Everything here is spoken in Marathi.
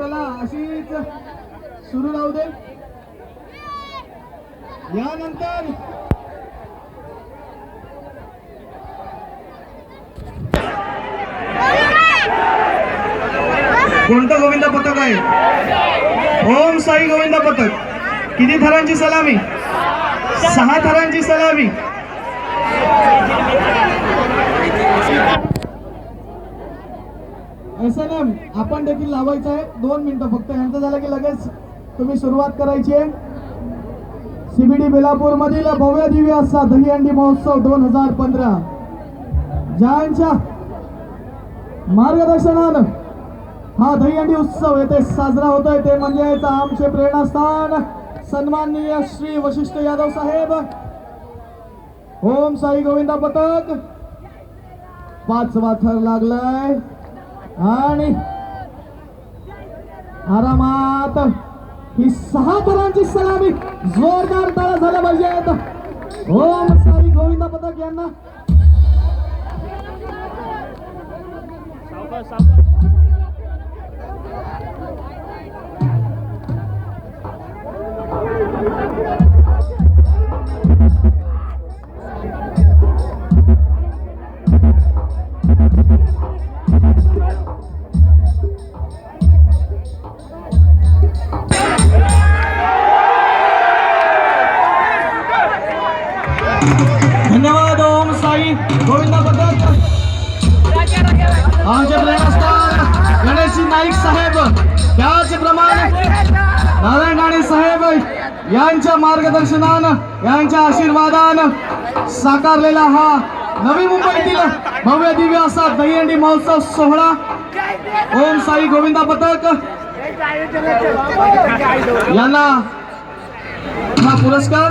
चला अशीच सुरू राहू दे. यानंतर कोणतं गोविंद पथक आहे? ओम साई गोविंद पथक. किती थरांची सलामी? 6 थरांची सलामी. SNM आपण देखील लावायचं आहे. 2 मिनिटं फक्त. यांचं झालं की लगेच तुम्ही सुरुवात करायची आहे. CBD बेलापूर मधील भव्य दिव्य असा दहीहंडी महोत्सव 2015 ज्यांच्या मार्गदर्शनानं हा दहीहंडी उत्सव येथे साजरा होतोय ते म्हणजे आमचे प्रेरणास्थान सन्माननीय श्री वशिष्ठ यादव साहेब. ओम साई गोविंद पथक 5वा थर लागलाय आणि आरामात ही 6 थरांची सलामी जोरदार टाळ्या झाल्या पाहिजेत. ओम साई गोविंद पथक यांना धन्यवाद. ओम साई गोविंद पथक आमचे प्रेरणास्थान गणेश नाईक साहेब त्याचप्रमाणे नारायण राणे साहेब यांच्या मार्गदर्शनानं यांच्या आशीर्वादानं साकारलेला हा नवी मुंबईतील भव्य दिव्य असा दहीहंडी महोत्सव सोहळा ओम साई गोविंद पथक यांना हा पुरस्कार